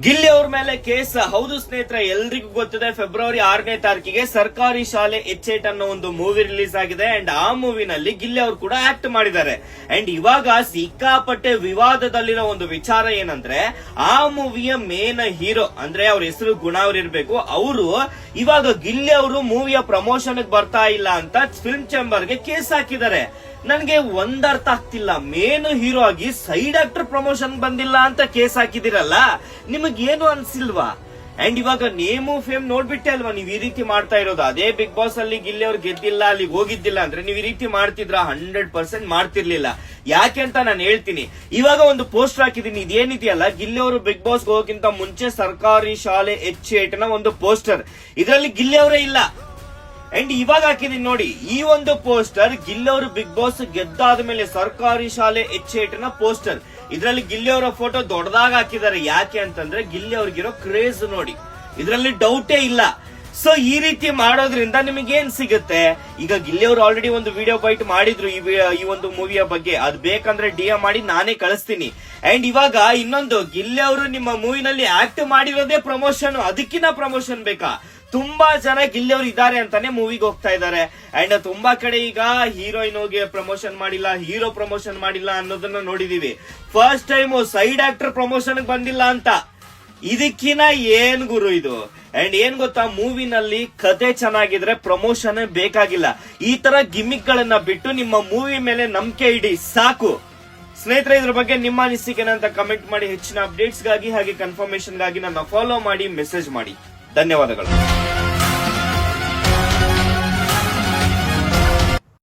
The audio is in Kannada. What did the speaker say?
ಗಿಲ್ಲಿ ಅವ್ರ ಮೇಲೆ ಕೇಸ್. ಹೌದು ಸ್ನೇಹಿತರೆ, ಎಲ್ರಿಗೂ ಗೊತ್ತಿದೆ ಫೆಬ್ರವರಿ 6ನೇ ತಾರೀಕಿಗೆ ಸರ್ಕಾರಿ ಶಾಲೆ ಎಚ್8 ಅನ್ನೋ ಒಂದು ಮೂವಿ ರಿಲೀಸ್ ಆಗಿದೆ. ಅಂಡ್ ಆ ಮೂವಿನಲ್ಲಿ ಗಿಲ್ಲಿ ಅವರು ಕೂಡ ಆಕ್ಟ್ ಮಾಡಿದ್ದಾರೆ. ಅಂಡ್ ಇವಾಗ ಸಿಕ್ಕಾಪಟ್ಟೆ ವಿವಾದದಲ್ಲಿರೋ ಒಂದು ವಿಚಾರ ಏನಂದ್ರೆ, ಆ ಮೂವಿಯ ಮೇನ್ ಹೀರೋ ಅಂದ್ರೆ ಅವ್ರ ಹೆಸರು ಗುಣ ಅವ್ರು ಇರ್ಬೇಕು. ಅವರು ಇವಾಗ ಗಿಲ್ಲಿ ಅವರು ಮೂವಿಯ ಪ್ರಮೋಷನ್ ಬರ್ತಾ ಇಲ್ಲ ಅಂತ ಫಿಲ್ಮ್ ಚೇಂಬರ್ಗೆ ಕೇಸ್ ಹಾಕಿದ್ದಾರೆ. ನನ್ಗೆ ಒಂದರ್ಥ ಆಗ್ತಿಲ್ಲ, ಮೇನ್ ಹೀರೋ ಆಗಿ ಸೈಡ್ ಆಕ್ಟರ್ ಪ್ರಮೋಷನ್ ಬಂದಿಲ್ಲ ಅಂತ ಕೇಸ್ ಹಾಕಿದಿರಲ್ಲ, ನಿಮಗೇನು ಅನ್ಸಿಲ್ವಾ? ಅಂಡ್ ಇವಾಗ ನೇಮು ಫೇಮ್ ನೋಡ್ಬಿಟ್ಟೆ ಅಲ್ವಾ ನೀವು ಈ ರೀತಿ ಮಾಡ್ತಾ ಇರೋದು? ಅದೇ ಬಿಗ್ ಬಾಸ್ ಅಲ್ಲಿ ಗಿಲ್ಲಿ ಅವ್ರು ಗೆದ್ದಿಲ್ಲ, ಅಲ್ಲಿಗೆ ಹೋಗಿದ್ದಿಲ್ಲ ಅಂದ್ರೆ ನೀವು ಈ ರೀತಿ ಮಾಡ್ತಿದ್ರ? 100% ಮಾಡ್ತಿರ್ಲಿಲ್ಲ. ಯಾಕೆ ಅಂತ ನಾನು ಹೇಳ್ತೀನಿ. ಇವಾಗ ಒಂದು ಪೋಸ್ಟರ್ ಹಾಕಿದೀನಿ, ಇದೇನಿದೆಯಲ್ಲ, ಗಿಲ್ಲಿ ಅವರು ಬಿಗ್ ಬಾಸ್ ಹೋಗೋಕ್ಕಿಂತ ಮುಂಚೆ ಸರ್ಕಾರಿ ಶಾಲೆ ಎಚ್8 ನ ಒಂದು ಪೋಸ್ಟರ್, ಇದರಲ್ಲಿ ಗಿಲ್ಲಿ ಅವರೇ ಇಲ್ಲ. ಅಂಡ್ ಇವಾಗ ಹಾಕಿದೀನಿ ನೋಡಿ, ಈ ಒಂದು ಪೋಸ್ಟರ್ ಗಿಲ್ಲಿ ಅವರು ಬಿಗ್ ಬಾಸ್ ಗೆದ್ದಾದ ಮೇಲೆ ಸರ್ಕಾರಿ ಶಾಲೆ ಎಚ್8 ನ ಪೋಸ್ಟರ್. ಇದರಲ್ಲಿ ಗಿಲ್ಲಿ ಅವರ ಫೋಟೋ ದೊಡ್ಡದಾಗ ಹಾಕಿದ್ದಾರೆ. ಯಾಕೆ ಅಂತಂದ್ರೆ ಗಿಲ್ಲಿ ಅವ್ರಿಗಿರೋ ಕ್ರೇಜ್ ನೋಡಿ, ಇದರಲ್ಲಿ ಡೌಟೇ ಇಲ್ಲ. ಸೊ ಈ ರೀತಿ ಮಾಡೋದ್ರಿಂದ ನಿಮಗೇನ್ ಸಿಗುತ್ತೆ? ಈಗ ಗಿಲ್ಲಿ ಅವರು ಆಲ್ರೆಡಿ ಒಂದು ವಿಡಿಯೋ ಬೈಟ್ ಮಾಡಿದ್ರು ಈ ಒಂದು ಮೂವಿಯ ಬಗ್ಗೆ. ಅದು ಬೇಕಂದ್ರೆ DM ಮಾಡಿ ನಾನೇ ಕಳಿಸ್ತೀನಿ. ಅಂಡ್ ಇವಾಗ ಇನ್ನೊಂದು, ಗಿಲ್ಲಿ ಅವರು ನಿಮ್ಮ ಮೂವಿನಲ್ಲಿ ಆಕ್ಟ್ ಮಾಡಿರೋದೇ ಪ್ರಮೋಷನ್, ಅದಕ್ಕಿಂತ ಪ್ರಮೋಷನ್ ಬೇಕಾ? ತುಂಬಾ ಜನ ಗಿಲ್ಲಿ ಅವರು ಇದ್ದಾರೆ ಅಂತಾನೆ ಮೂವಿಗೆ ಹೋಗ್ತಾ ಇದ್ದಾರೆ. ಅಂಡ್ ತುಂಬಾ ಕಡೆ ಈಗ ಹೀರೋಯಿನ್ಗೆ ಪ್ರಮೋಷನ್ ಮಾಡಿಲ್ಲ, ಹೀರೋ ಪ್ರಮೋಷನ್ ಮಾಡಿಲ್ಲ ಅನ್ನೋದನ್ನ ನೋಡಿದೀವಿ. First time side actor promotion ಬಂದಿಲ್ಲ ಅಂತ. ಇದಕ್ಕಿನ ಏನ್ ಗುರು ಇದು? ಅಂಡ್ ಏನ್ ಗೊತ್ತಾ, ಮೂವಿನಲ್ಲಿ ಕತೆ ಚೆನ್ನಾಗಿದ್ರೆ ಪ್ರಮೋಷನ್ ಬೇಕಾಗಿಲ್ಲ. ಈ ತರ ಗಿಮಿಕ್ ಗಳನ್ನ ಬಿಟ್ಟು ನಿಮ್ಮ ಮೂವಿ ಮೇಲೆ ನಂಬಿಕೆ ಇಡಿ ಸಾಕು. ಸ್ನೇಹಿತರೆ, ಇದ್ರ ಬಗ್ಗೆ ನಿಮ್ಮ ಅನಿಸಿಕೆ ಅಂತ ಕಮೆಂಟ್ ಮಾಡಿ. ಹೆಚ್ಚಿನ ಅಪ್ಡೇಟ್ಸ್ ಗಾಗಿ ಹಾಗೆ ಕನ್ಫರ್ಮೇಶನ್ ಗಾಗಿ ನನ್ನ ಫಾಲೋ ಮಾಡಿ, ಮೆಸೇಜ್ ಮಾಡಿ. ಧನ್ಯವಾದಗಳು.